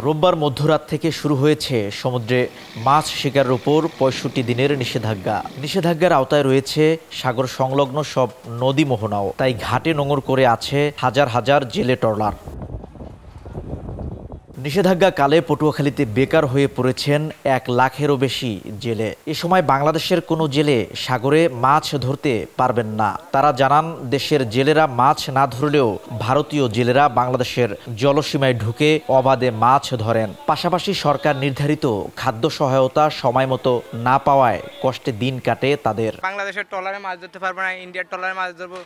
রোববার মধ্যরাত থেকে শুরু হয়েছে সমুদ্রে মাছ শিকারের উপর ৬৫ দিনের নিষেধাজ্ঞা। নিষেধাজ্ঞার আওতায় রয়েছে সাগর সংলগ্ন সব নদী মোহনাও। তাই ঘাটে নোঙর করে আছে হাজার হাজার জেলে ট্রলার। নিষেধাজ্ঞা কালে পটুয়াখালীতে বেকার হয়ে পড়েছেন ১ লাখেরও বেশি জেলে। এ সময় বাংলাদেশের কোনো জেলে সাগরে মাছ ধরতে পারবেন না। তারা জানান, দেশের জেলেরা মাছ না ধরলেও ভারতীয় জেলেরা বাংলাদেশের জলসীমায় ঢুকে অবাধে মাছ ধরেন। পাশাপাশি সরকার নির্ধারিত খাদ্য সহায়তা সময় মতো না পাওয়ায় কষ্টে দিন কাটে তাদের। বাংলাদেশের ট্রলারে মাছ ধরতে পারবো না, ইন্ডিয়ার ট্রলারে মাছ ধরবো,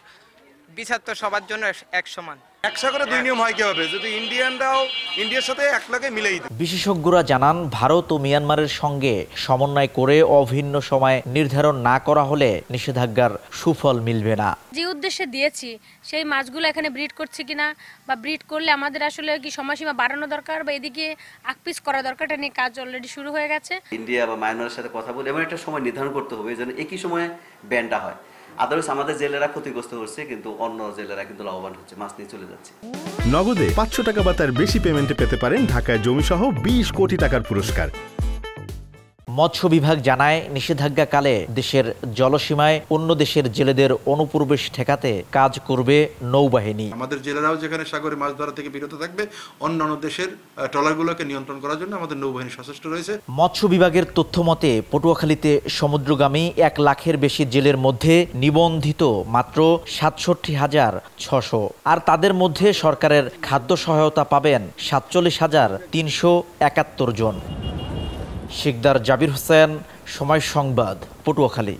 বিচার তো সবার জন্য এক সমান। এক সাগরে দুই নিয়ম হয় কিভাবে যদি ইন্ডিয়ানরাও ইন্ডিয়ার সাথে এক লাখে মিলেই দেয়। বিশেষজ্ঞরা জানান, ভারত ও মিয়ানমারের সঙ্গে সমন্বয় করে অভিন্ন সময় নির্ধারণ না করা হলে নিষেধাজ্ঞার সুফল মিলবে না। যে উদ্দেশ্যে দিয়েছি সেই মাছগুলো এখানে ব্রিড করছে কিনা বা ব্রিড করলে আমাদের আসলে কি সময়সীমা বাড়ানো দরকার বা এদিকে আকপিস করা দরকারটা নিয়ে কাজ অলরেডি শুরু হয়ে গেছে। ইন্ডিয়া বা মায়ানমারের সাথে কথা বলে এমন একটা সময় নির্ধারণ করতে হবে যেন একই সময়ে ব্যানটা হয়। আদারওয়াইজ আমাদের জেলেরা ক্ষতিগ্রস্ত হচ্ছে, কিন্তু অন্য জেলেরা কিন্তু লাভবান হচ্ছে, মাছ নিয়ে চলে যাচ্ছে। নগদে ৫০০ টাকা বা তার বেশি পেমেন্টে পেতে পারেন ঢাকায় জমিসহ ২০ কোটি টাকার পুরস্কার। মৎস্য বিভাগ জানায়, নিষেধাজ্ঞাকালে দেশের জলসীমায় অন্য দেশের জেলেদের অনুপ্রবেশ ঠেকাতে কাজ করবে নৌবাহিনী। আমাদের জেলেরাও যেখানে সাগরে মাছ ধরা থেকে বিরত থাকবে, অন্যান্য দেশের ট্রলারগুলোকে নিয়ন্ত্রণ করার জন্য আমাদের নৌবাহিনী সচেষ্ট রয়েছে। মৎস্য বিভাগের তথ্য মতে পটুয়াখালীতে সমুদ্রগামী ১ লাখের বেশি জেলের মধ্যে নিবন্ধিত মাত্র ৬৭,৬০০, আর তাদের মধ্যে সরকারের খাদ্য সহায়তা পাবেন ৪৭,৩৭১ জন। শিকদার জাবির হোসেন, সময় সংবাদ, পটুয়াখালী।